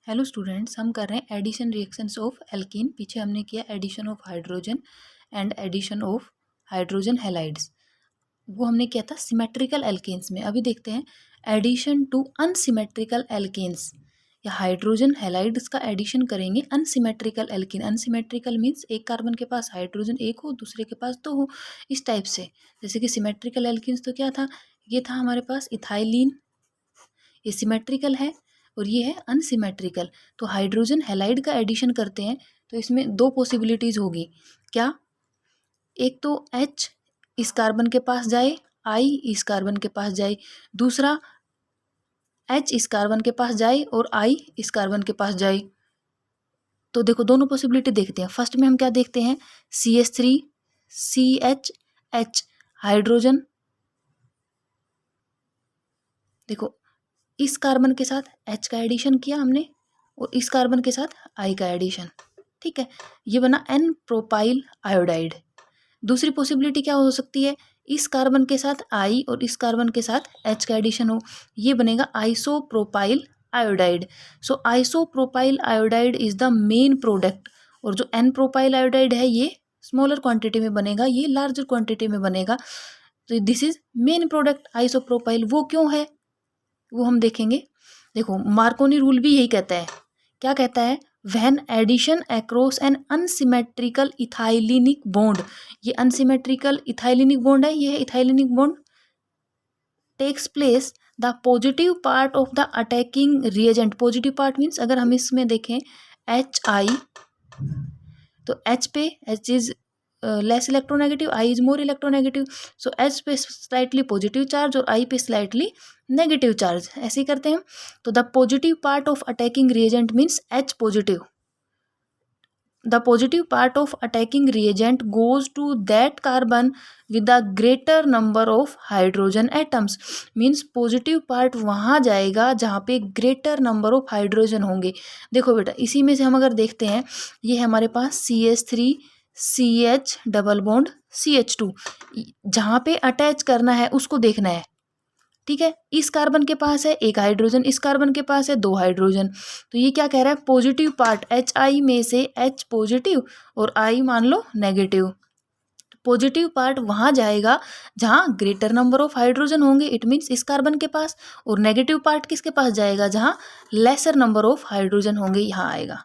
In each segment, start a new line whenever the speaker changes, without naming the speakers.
Hello students, हम कर रहे हैं एडिशन रिएक्शंस ऑफ एल्कीन। पीछे हमने किया addition of hydrogen and addition of hydrogen halides. वो हमने किया था सिमेट्रिकल एल्केन्स में। अभी देखते हैं एडिशन टू अनसिमेट्रिकल एल्केन्स, या हाइड्रोजन हैलाइड्स का एडिशन करेंगे अनसिमेट्रिकल एल्कीन। अनसिमेट्रिकल मीन्स एक कार्बन के पास हाइड्रोजन एक हो, दूसरे के पास दो हो, इस टाइप से। जैसे कि सिमेट्रिकल एल्कीन्स तो क्या था, ये था हमारे पास इथाइलिन, ये सिमेट्रिकल है और ये है अनसिमेट्रिकल। तो हाइड्रोजन हैलाइड का एडिशन करते हैं तो इसमें दो पॉसिबिलिटीज़ होगी। क्या? एक तो H इस कार्बन के पास जाए, I इस कार्बन के पास जाए। दूसरा H इस कार्बन के पास जाए और I इस कार्बन के पास जाए। तो देखो दोनों पॉसिबिलिटी देखते हैं। फर्स्ट में हम क्या देखते हैं, CH3 CH हाइड्रोजन। देखो इस कार्बन के साथ H का एडिशन किया हमने और इस कार्बन के साथ I का एडिशन, ठीक है, ये बना N प्रोपाइल आयोडाइड। दूसरी पॉसिबिलिटी क्या हो सकती है, इस कार्बन के साथ I और इस कार्बन के साथ H का एडिशन हो, ये बनेगा isopropyl iodide. So isopropyl iodide is the main product, और जो N प्रोपाइल आयोडाइड है ये स्मॉलर क्वांटिटी में बनेगा, ये लार्जर क्वांटिटी में बनेगा। तो this is main product isopropyl. वो क्यों है वो हम देखेंगे। देखो मार्कोनी रूल भी यही कहता है। क्या कहता है, when addition across an unsymmetrical ethylenic bond, ये अनसिमेट्रिकल इथाइलिनिक बॉन्ड है, ये है ethylenic bond, takes place the positive part of the attacking reagent. Positive part means अगर हम इसमें देखें HI, तो H पे H is less electronegative, I is more electronegative. So H पे स्लाइटली पॉजिटिव चार्ज और I पे स्लाइटली नेगेटिव चार्ज, ऐसे ही करते हैं। तो the positive part of attacking reagent means H positive. The positive part of attacking reagent goes to that carbon with a greater number of hydrogen atoms. Means positive part वहाँ जाएगा जहाँ पे greater number of hydrogen होंगे। देखो बेटा इसी में से हम अगर देखते हैं, ये है हमारे पास CH3 CH double bond CH2, जहाँ पे अटैच करना है उसको देखना है, ठीक है। इस कार्बन के पास है एक हाइड्रोजन, इस कार्बन के पास है दो हाइड्रोजन। तो ये क्या कह रहा है, पॉजिटिव पार्ट HI में से H पॉजिटिव और I मान लो नेगेटिव। पॉजिटिव पार्ट वहाँ जाएगा जहाँ ग्रेटर नंबर ऑफ हाइड्रोजन होंगे, इट मीन्स इस कार्बन के पास, और नेगेटिव पार्ट किसके पास जाएगा, जहाँ लेसर नंबर ऑफ हाइड्रोजन होंगे, यहाँ आएगा,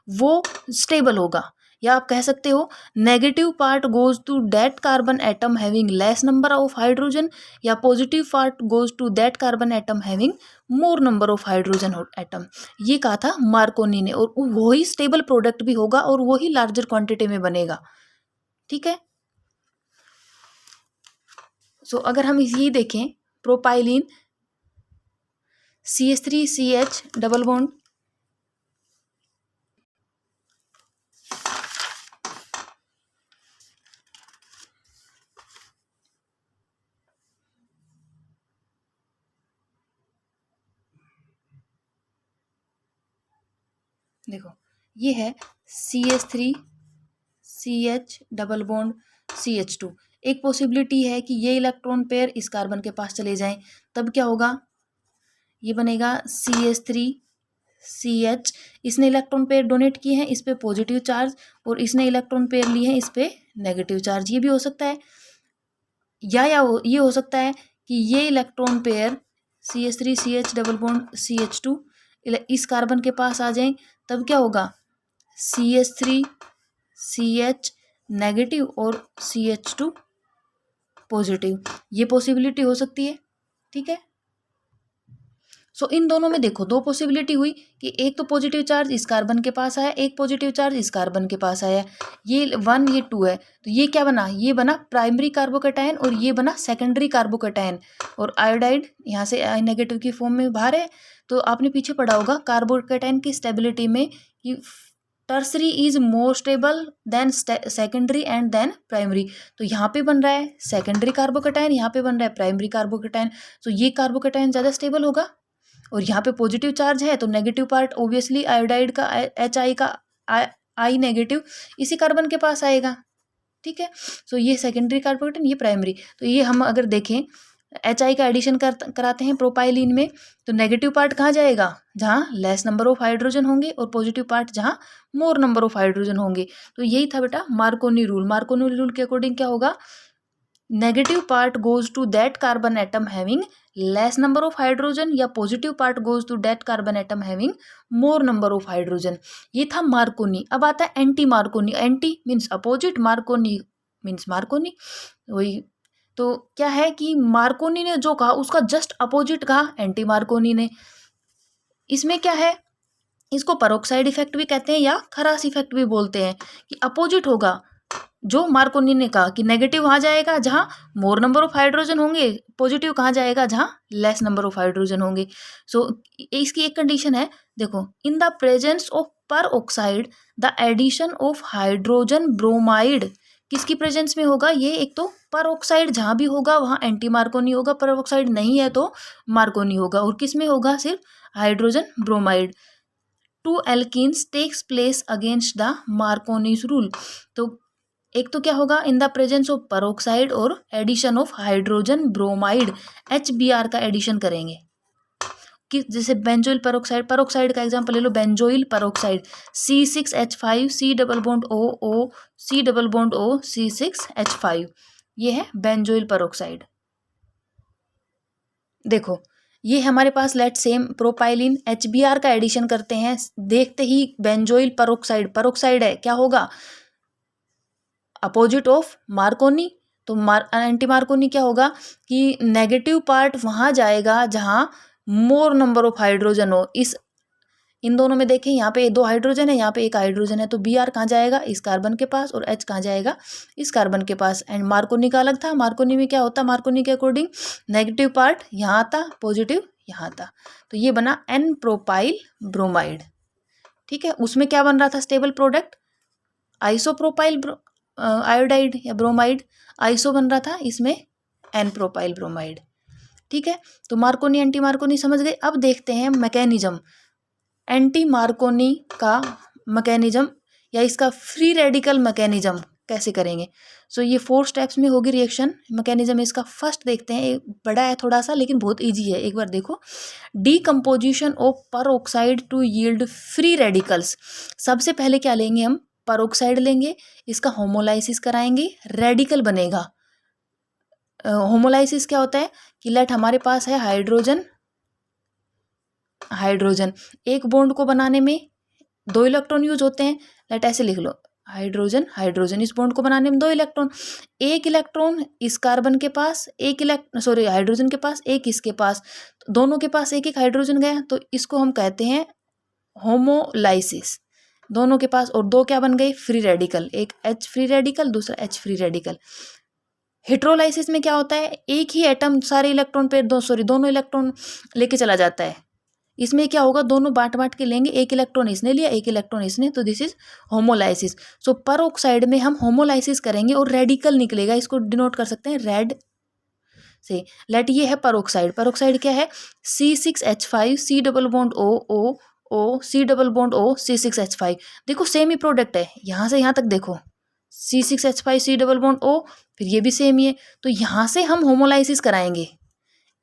वो स्टेबल होगा। या आप कह सकते हो negative part goes to that carbon atom having less number of hydrogen, या positive part goes to that carbon atom having more number of hydrogen atom. ये कहा था मार्कोनी ने, और वही स्टेबल प्रोडक्ट भी होगा और वही लार्जर क्वांटिटी में बनेगा, ठीक है। सो अगर हम यही देखें, propylene CH3 CH double bond, देखो ये है CH3 CH double bond CH2। एक पॉसिबिलिटी है कि ये इलेक्ट्रॉन पेयर इस कार्बन के पास चले जाएं, तब क्या होगा, ये बनेगा CH3 CH। इसने इलेक्ट्रॉन पेयर डोनेट किए हैं, इस पे पॉजिटिव चार्ज, और इसने इलेक्ट्रॉन पेयर लिए हैं, इस पे नेगेटिव चार्ज। ये भी हो सकता है, ये हो सकता है कि ये electron pair CH3 CH double bond CH2 इस कार्बन के पास आ जाएं, तब क्या होगा, CH3 CH नेगेटिव और CH2 पॉजिटिव। ये पॉसिबिलिटी हो सकती है, ठीक है। सो इन दोनों में देखो दो पॉसिबिलिटी हुई कि एक तो पॉजिटिव चार्ज इस कार्बन के पास आया, एक पॉजिटिव चार्ज इस कार्बन के पास आया, ये 1 ये 2 है, तो ये क्या बना, ये बना प्राइमरी कार्बोकैटायन और ये बना सेकेंडरी कार्बोकैटायन, और आयोडाइड यहाँ से आई नेगेटिव की फॉर्म में बाहर है। तो आपने पीछे पढ़ा होगा कार्बोकैटायन की स्टेबिलिटी में कि tertiary is more stable than secondary and then primary. तो यहाँ पे बन रहा है सेकेंडरी कार्बोकैटायन, यहाँ पे बन रहा है प्राइमरी कार्बोकैटायन। तो ये कार्बोकैटायन ज़्यादा स्टेबल होगा, और यहाँ पे पॉजिटिव चार्ज है तो नेगेटिव पार्ट ऑब्वियसली आयोडाइड का HI का I नेगेटिव इसी कार्बन के पास आएगा, ठीक है। सो ये सेकेंडरी कार्बोकैटायन, ये प्राइमरी। तो ये हम अगर देखें HI का एडिशन कराते हैं प्रोपाइलिन में, तो नेगेटिव पार्ट कहाँ जाएगा, जहाँ लेस नंबर ऑफ हाइड्रोजन होंगे, और पॉजिटिव पार्ट जहाँ मोर नंबर ऑफ हाइड्रोजन होंगे। तो यही था बेटा मार्कोनी रूल। मार्कोनी रूल के अकॉर्डिंग क्या होगा, negative part goes to that carbon atom having less number of hydrogen, या positive part goes to that carbon atom having more number of hydrogen. ये था मार्कोनी। अब आता है anti Markovnikov. Anti means opposite, Markovnikov means Markovnikov. वही तो क्या है कि मार्कोनी ने जो कहा उसका जस्ट अपोजिट कहा एंटी मार्कोनी ने। इसमें क्या है, इसको पेरोक्साइड इफेक्ट भी कहते हैं या खरास इफेक्ट भी बोलते हैं, कि अपोजिट होगा। जो मार्कोनी ने कहा कि नेगेटिव वहाँ जाएगा जहाँ मोर नंबर ऑफ हाइड्रोजन होंगे, पॉजिटिव कहाँ जाएगा जहाँ लेस नंबर ऑफ हाइड्रोजन होंगे। सो इसकी एक कंडीशन है, देखो, in the presence of peroxide the addition of hydrogen bromide, किसकी प्रेजेंस में होगा ये, एक तो पर ऑक्साइड जहाँ भी होगा वहाँ एंटी मार्कोनी होगा, पर ऑक्साइड नहीं है तो मार्कोनी होगा, और किस में होगा, सिर्फ hydrogen bromide. To alkenes takes place against the Markovnikov's rule. तो एक तो क्या होगा, in the presence of peroxide और addition of hydrogen bromide, HBr का एडिशन करेंगे। कि जैसे बेंजोइल पेरोक्साइड, पेरोक्साइड का एग्जांपल ले लो, benzoyl peroxide C6H5 C double bond O C double bond O C6H5, ये है बेंजोइल पेरोक्साइड। देखो ये हमारे पास लेट सेम प्रोपाइलिन HBr का एडिशन करते हैं, देखते ही बेंजोइल पेरोक्साइड, पेरोक्साइड है, क्या होगा, अपोजिट ऑफ मार्कोनी। तो एंटी मार्कोनी क्या होगा कि नेगेटिव पार्ट वहाँ जाएगा जहाँ मोर नंबर ऑफ हाइड्रोजन हो। इन दोनों में देखें, यहाँ पे 2 हाइड्रोजन है, यहाँ पे 1 हाइड्रोजन है, तो Br कहाँ जाएगा, इस कार्बन के पास, और H कहाँ जाएगा, इस कार्बन के पास। एंड मार्कोनी का अलग था। मार्कोनी में क्या होता, मार्कोनी के अकॉर्डिंग नेगेटिव पार्ट यहाँ आता, पॉजिटिव यहाँ आता, तो ये बना N प्रोपाइल ब्रोमाइड। ठीक है, उसमें क्या बन रहा था, स्टेबल प्रोडक्ट आइसोप्रोपाइल आयोडाइड या ब्रोमाइड, आइसो बन रहा था, इसमें N प्रोपाइल ब्रोमाइड। ठीक है, तो मार्कोनी एंटी मार्कोनी समझ गए। अब देखते हैं मैकेनिज्म, एंटी मार्कोनी का मैकेनिज्म या इसका फ्री रेडिकल मैकेनिज्म कैसे करेंगे। सो ये 4 स्टेप्स में होगी रिएक्शन मैकेनिज्म इसका। फर्स्ट देखते हैं, बड़ा है थोड़ा सा लेकिन बहुत इजी है, एक बार देखो। Decomposition of peroxide to yield free radicals. सबसे पहले क्या लेंगे हम, पर ऑक्साइड लेंगे, इसका होमोलाइसिस कराएंगे, रेडिकल बनेगा। होमोलाइसिस क्या होता है कि लेट हमारे पास है हाइड्रोजन, एक बॉन्ड को बनाने में 2 इलेक्ट्रॉन यूज होते हैं, लेट ऐसे लिख लो, हाइड्रोजन, इस बॉन्ड को बनाने में 2 इलेक्ट्रॉन, एक इलेक्ट्रॉन इस कार्बन के पास, हाइड्रोजन के पास, एक इसके पास, दोनों के पास एक हाइड्रोजन गया, तो इसको हम कहते हैं होमोलाइसिस। दोनों के पास, और 2 क्या बन गए, फ्री रेडिकल, एक H फ्री रेडिकल, दूसरा H फ्री रेडिकल। हेट्रोलाइसिस में क्या होता है, एक ही एटम सारे इलेक्ट्रॉन पे दोनों इलेक्ट्रॉन लेके चला जाता है। इसमें क्या होगा, दोनों बांट के लेंगे, एक इलेक्ट्रॉन इसने लिया, एक इलेक्ट्रॉन इसने, तो दिस इज होमोलाइसिस। सो पर ऑक्साइड में हम होमोलाइसिस करेंगे और रेडिकल निकलेगा, इसको डिनोट कर सकते हैं रेड से। लेट ये है पर ऑक्साइड क्या है, C6H5 C double bond O C double bond O C6H5। देखो सेम ही प्रोडक्ट है, यहाँ से यहाँ तक देखो, C6H5 C double bond O, फिर ये भी सेम ही है, तो यहाँ से हम होमोलाइसिस कराएंगे,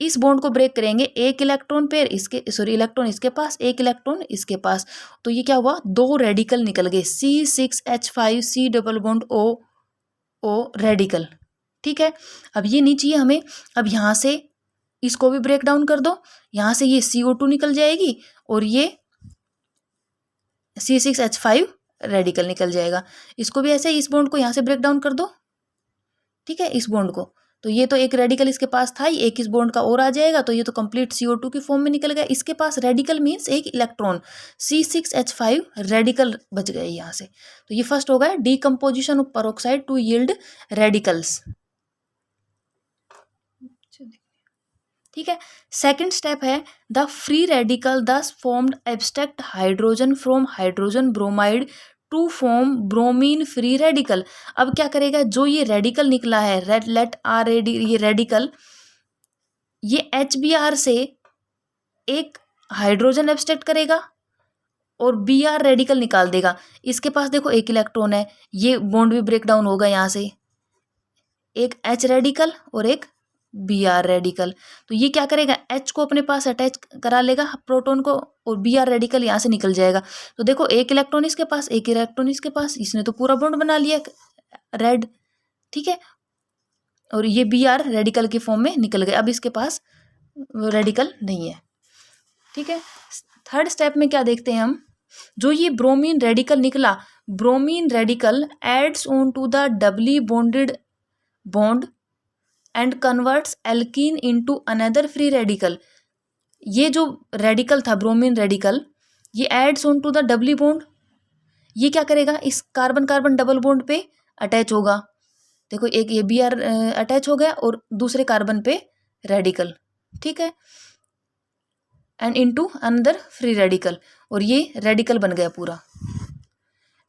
इस बॉन्ड को ब्रेक करेंगे, एक इलेक्ट्रॉन पेयर इलेक्ट्रॉन इसके पास, एक इलेक्ट्रॉन इसके पास, तो ये क्या हुआ, 2 रेडिकल निकल गए, C6H5 C double bond O radical. ठीक है, अब ये नहीं चाहिए हमें, अब यहाँ से इसको भी ब्रेक डाउन कर दो, यहाँ से ये CO2 निकल जाएगी और ये C6H5 रेडिकल निकल जाएगा। इसको भी ऐसे इस बॉन्ड को यहाँ से ब्रेक डाउन कर दो, ठीक है, इस बॉन्ड को, तो ये तो एक रेडिकल इसके पास था ही, एक इस बॉन्ड का और आ जाएगा, तो ये तो कंप्लीट CO2 की फॉर्म में निकल गया। इसके पास रेडिकल मीन्स एक इलेक्ट्रॉन, C6H5 रेडिकल बच गए यहाँ से। तो ये फर्स्ट हो गया decomposition of peroxide to yield radicals. ठीक है, सेकंड स्टेप है the free radical thus formed abstract hydrogen from hydrogen bromide to form bromine free radical. अब क्या करेगा, जो ये रेडिकल निकला है, ये रेडिकल, ये HBr से एक हाइड्रोजन एब्स्ट्रैक्ट करेगा और Br रेडिकल निकाल देगा। इसके पास देखो एक इलेक्ट्रॉन है, ये बॉन्ड भी ब्रेक डाउन होगा, यहाँ से एक H रेडिकल और एक बी आर रेडिकल। तो ये क्या करेगा, एच को अपने पास अटैच करा लेगा प्रोटॉन को, और बी आर रेडिकल यहाँ से निकल जाएगा। तो देखो एक इलेक्ट्रॉन इसके पास, एक इलेक्ट्रॉन इसके पास, इसने तो पूरा बॉन्ड बना लिया रेड, ठीक है। और ये बी आर रेडिकल के फॉर्म में निकल गए, अब इसके पास रेडिकल नहीं है, ठीक है। थर्ड स्टेप में क्या देखते हैं हम, जो ये ब्रोमीन रेडिकल निकला, bromine radical adds on to the doubly bonded bond and converts alkene into another free radical. ये जो रेडिकल था ब्रोमीन रेडिकल, ये adds on to the doubly bond, ये क्या करेगा, इस कार्बन कार्बन डबल बॉन्ड पे अटैच होगा। देखो एक ये बी आर अटैच हो गया और दूसरे कार्बन पे रेडिकल, ठीक है, and into another free radical, और ये रेडिकल बन गया पूरा।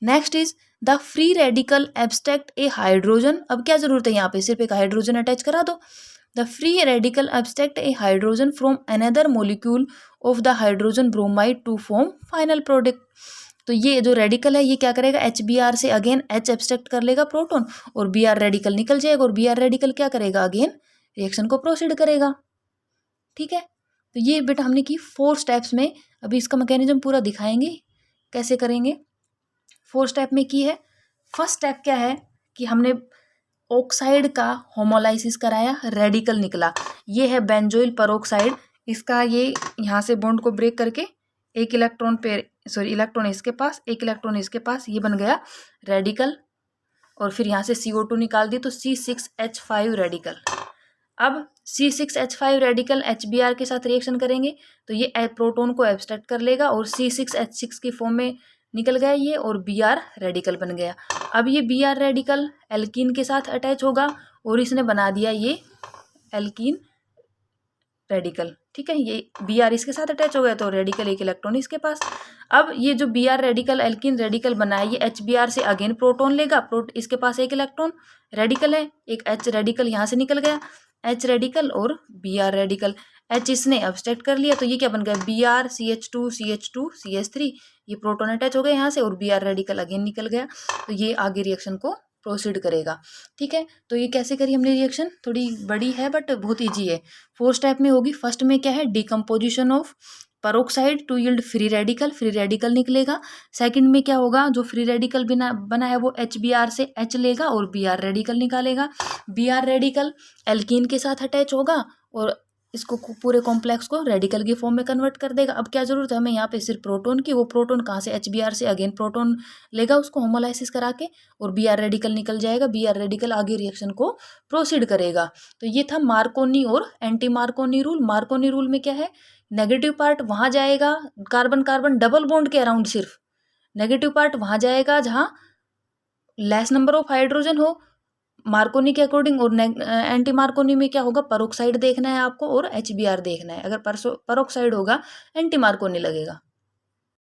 Next is the free radical abstract a hydrogen. अब क्या जरूरत है यहाँ पे, सिर्फ एक हाइड्रोजन अटैच करा दो। The free radical abstract a hydrogen from another molecule of the hydrogen bromide to form final product. तो ये जो रेडिकल है ये क्या करेगा, एच बी आर से अगेन एच एब्स्ट्रैक्ट कर लेगा प्रोटॉन, और बी आर रेडिकल निकल जाएगा, और बी आर रेडिकल क्या करेगा, अगेन रिएक्शन को प्रोसीड करेगा, ठीक है। तो ये बेटा हमने की 4 स्टेप्स में। अभी इसका मैकेनिज्म पूरा दिखाएंगे कैसे करेंगे। 4 स्टेप में की है। फर्स्ट स्टेप क्या है कि हमने ऑक्साइड का होमोलाइसिस कराया, रेडिकल निकला, ये है बेंजोइल परऑक्साइड। इसका ये यहाँ से बॉन्ड को ब्रेक करके एक इलेक्ट्रॉन पे, सॉरी इलेक्ट्रॉन इसके पास, एक इलेक्ट्रॉन इसके पास, ये बन गया रेडिकल, और फिर यहाँ से CO2 निकाल दी तो C6H5 रेडिकल। अब C6H5 रेडिकल HBr के साथ रिएक्शन करेंगे तो ये प्रोटॉन को एब्स्ट्रैक्ट कर लेगा, और C6H6 की फॉर्म में निकल गया ये, और Br रेडिकल बन गया। अब ये Br रेडिकल एल्कीन के साथ अटैच होगा, और इसने बना दिया ये एल्कीन रेडिकल, ठीक है। ये Br इसके साथ अटैच हो गया तो रेडिकल एक इलेक्ट्रॉन इसके पास। अब ये जो Br रेडिकल एल्कीन रेडिकल बना है ये HBr से अगेन प्रोटॉन लेगा, इसके पास एक इलेक्ट्रॉन रेडिकल है, एक H रेडिकल यहाँ से निकल गया, H रेडिकल और Br रेडिकल, H इसने एब्स्ट्रैक्ट कर लिया तो ये क्या बन गया, Br CH2 CH2 CH3, ये प्रोटॉन अटैच हो गया यहाँ से, और Br रेडिकल अगेन निकल गया। तो ये आगे रिएक्शन को प्रोसीड करेगा, ठीक है। तो ये कैसे करी हमने रिएक्शन, थोड़ी बड़ी है बट बहुत ईजी है। 4 स्टेप में होगी। फर्स्ट में क्या है, decomposition of peroxide to yield free radical, free radical निकलेगा। सेकंड में क्या होगा, जो फ्री रेडिकल बना है वो HBr से H लेगा और Br रेडिकल निकालेगा। Br रेडिकल एल्कीन के साथ अटैच होगा और इसको पूरे कॉम्प्लेक्स को रेडिकल की फॉर्म में कन्वर्ट कर देगा। अब क्या जरूरत है हमें यहाँ पे, सिर्फ प्रोटॉन की। वो प्रोटॉन कहाँ से, HBr से अगेन प्रोटॉन लेगा उसको होमोलाइसिस करा के, और Br रेडिकल निकल जाएगा। Br रेडिकल आगे रिएक्शन को प्रोसीड करेगा। तो ये था मार्कोनी और anti Markovnikov rule. Markovnikov rule में क्या है, नेगेटिव पार्ट वहाँ जाएगा कार्बन कार्बन डबल बॉन्ड के अराउंड, सिर्फ नेगेटिव पार्ट वहाँ जाएगा जहाँ लेस नंबर ऑफ हाइड्रोजन हो मार्कोनी के अकॉर्डिंग, और एंटी मार्कोनी में क्या होगा, परऑक्साइड देखना है आपको और HBr देखना है। अगर परऑक्साइड होगा एंटी मार्कोनी लगेगा।